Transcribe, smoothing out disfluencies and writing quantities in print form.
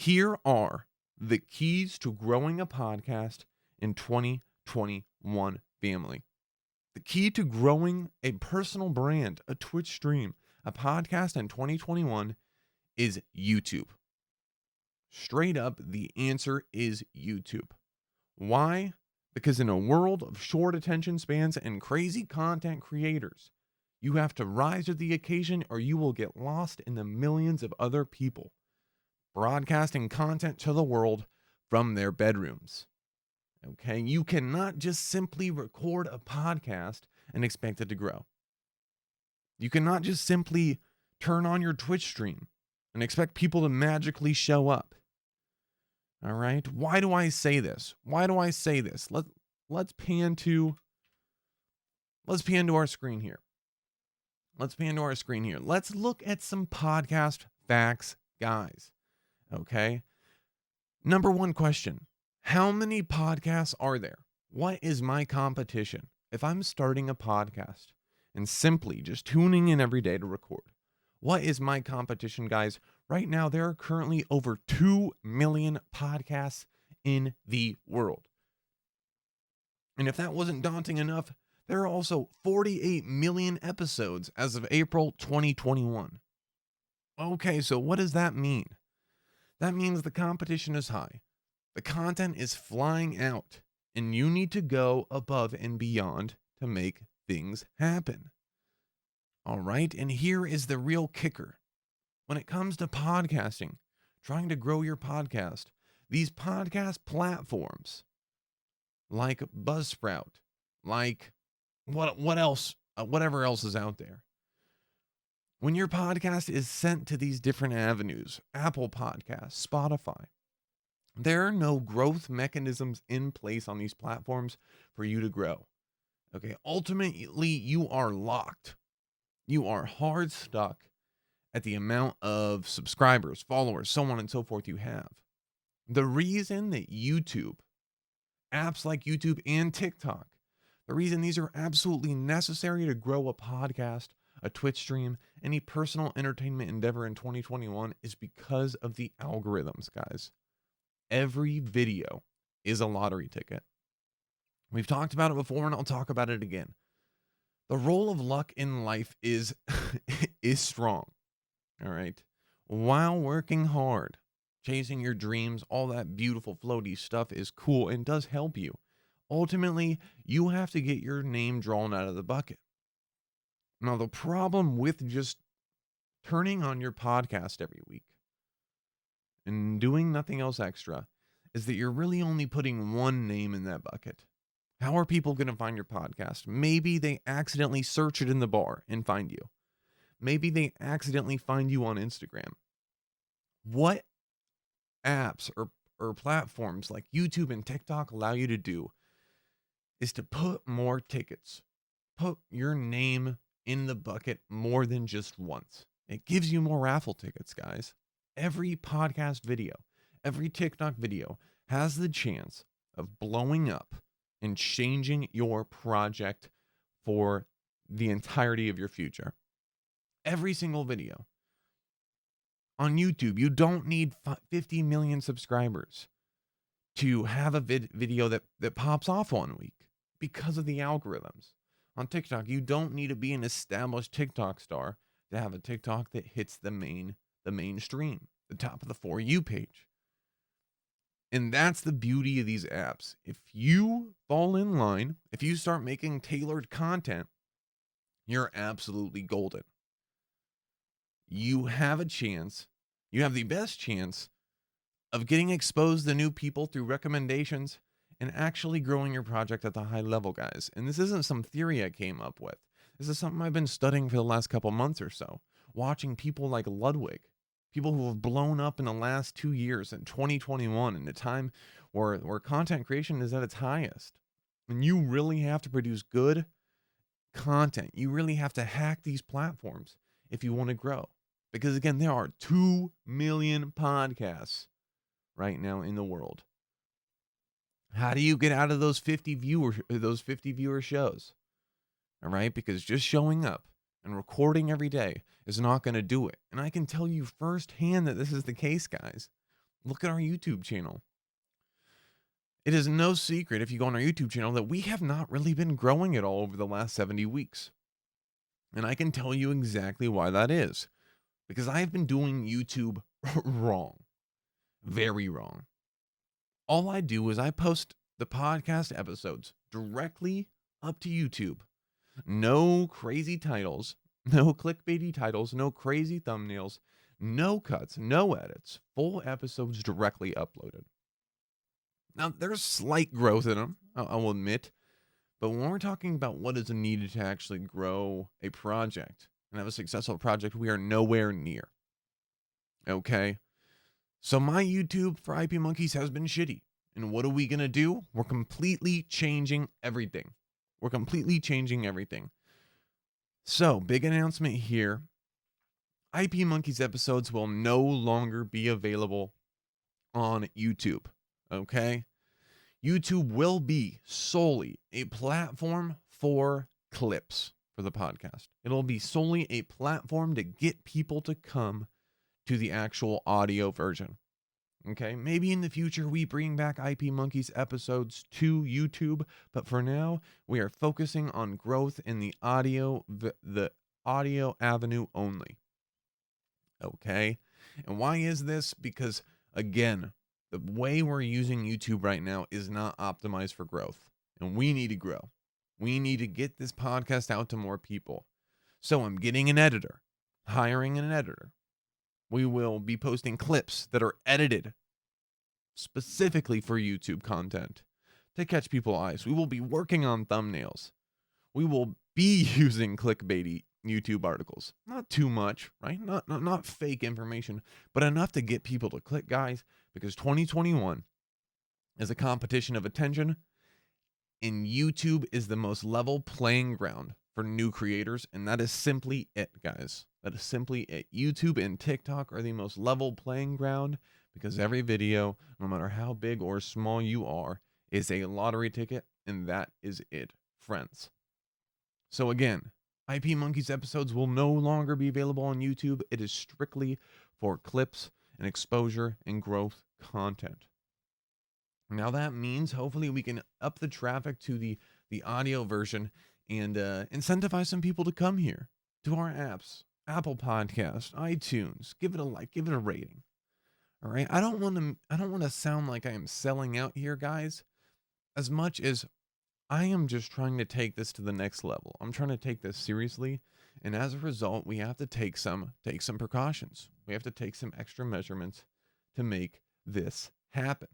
Here are the keys to growing a podcast in 2021, family. The key to growing a personal brand, a Twitch stream, a podcast in 2021 is YouTube. Straight up, the answer is YouTube. Why? Because in a world of short attention spans and crazy content creators, you have to rise to the occasion or you will get lost in the millions of other people broadcasting content to the world from their bedrooms. Okay, you cannot just simply record a podcast and expect it to grow. You cannot just simply turn on your Twitch stream and expect people to magically show up. All right, why do I say this? Let's pan to our screen here. Let's look at some podcast facts, guys. Okay. Number one question. How many podcasts are there? What is my competition? If I'm starting a podcast and simply just tuning in every day to record, what is my competition, guys? Right now, there are currently over 2 million podcasts in the world. And if that wasn't daunting enough, there are also 48 million episodes as of April 2021. Okay, so what does that mean? That means the competition is high. The content is flying out, and you need to go above and beyond to make things happen. All right, and here is the real kicker. When it comes to podcasting, trying to grow your podcast, these podcast platforms like Buzzsprout, like whatever else is out there. When your podcast is sent to these different avenues, Apple Podcasts, Spotify, there are no growth mechanisms in place on these platforms for you to grow. Okay, ultimately, you are locked. You are hard stuck at the amount of subscribers, followers, so on and so forth you have. The reason that YouTube, apps like YouTube and TikTok, the reason these are absolutely necessary to grow a podcast, a Twitch stream, any personal entertainment endeavor in 2021 is because of the algorithms, guys. Every video is a lottery ticket. We've talked about it before, and I'll talk about it again. The role of luck in life is strong. All right. While working hard, chasing your dreams, all that beautiful floaty stuff is cool and does help you. Ultimately, you have to get your name drawn out of the bucket. Now, the problem with just turning on your podcast every week and doing nothing else extra is that you're really only putting one name in that bucket. How are people going to find your podcast? Maybe they accidentally search it in the bar and find you. Maybe they accidentally find you on Instagram. What apps or platforms like YouTube and TikTok allow you to do is to put more tickets, put your name in the bucket more than just once. It gives you more raffle tickets, guys. Every podcast video, every TikTok video has the chance of blowing up and changing your project for the entirety of your future. Every single video. On YouTube, you don't need 50 million subscribers to have a video that pops off 1 week because of the algorithms. On TikTok, you don't need to be an established TikTok star to have a TikTok that hits the mainstream, the top of the For You page. And that's the beauty of these apps. If you fall in line, if you start making tailored content, you're absolutely golden. You have a chance, you have the best chance of getting exposed to new people through recommendations and actually growing your project at the high level, guys. And this isn't some theory I came up with. This is something I've been studying for the last couple months or so, watching people like Ludwig, people who have blown up in the last 2 years in 2021, in a time where content creation is at its highest. And you really have to produce good content. You really have to hack these platforms if you want to grow. Because again, there are 2 million podcasts right now in the world. How do you get out of those 50 viewer shows? All right, because just showing up and recording every day is not going to do it. And I can tell you firsthand that this is the case, guys. Look at our YouTube channel. It is no secret if you go on our YouTube channel that we have not really been growing at all over the last 70 weeks. And I can tell you exactly why that is. Because I've been doing YouTube wrong. Very wrong. All I do is I post the podcast episodes directly up to YouTube. No crazy titles, no clickbaity titles, no crazy thumbnails, no cuts, no edits. Full episodes directly uploaded. Now, there's slight growth in them, I will admit. But when we're talking about what is needed to actually grow a project and have a successful project, we are nowhere near. Okay? So my YouTube for IP Monkeys has been shitty. And what are we going to do? We're completely changing everything. We're completely changing everything. So, big announcement here. IP Monkeys episodes will no longer be available on YouTube. Okay? YouTube will be solely a platform for clips for the podcast. It'll be solely a platform to get people to come to the actual audio version. Okay, maybe in the future we bring back IP Monkeys episodes to YouTube, but for now we are focusing on growth in the audio avenue only. Okay, and why is this? Because again, the way we're using YouTube right now is not optimized for growth, and we need to grow. We need to get this podcast out to more people. So I'm getting an editor, hiring an editor. We will be posting clips that are edited specifically for YouTube content to catch people's eyes. We will be working on thumbnails. We will be using clickbaity YouTube articles. Not too much, right? Not fake information, but enough to get people to click, guys, because 2021 is a competition of attention, and YouTube is the most level playing ground for new creators, and that is simply it, guys. That is simply it. YouTube and TikTok are the most level playing ground because every video, no matter how big or small you are, is a lottery ticket, and that is it, friends. So again, IP Monkeys episodes will no longer be available on YouTube. It is strictly for clips and exposure and growth content. Now that means hopefully we can up the traffic to the audio version and incentivize some people to come here to our apps, Apple Podcast, iTunes. Give it a like, give it a rating. All right. I don't want to sound like I am selling out here, guys, as much as I am just trying to take this to the next level. I'm trying to take this seriously, and as a result, we have to take some precautions. We have to take some extra measurements to make this happen.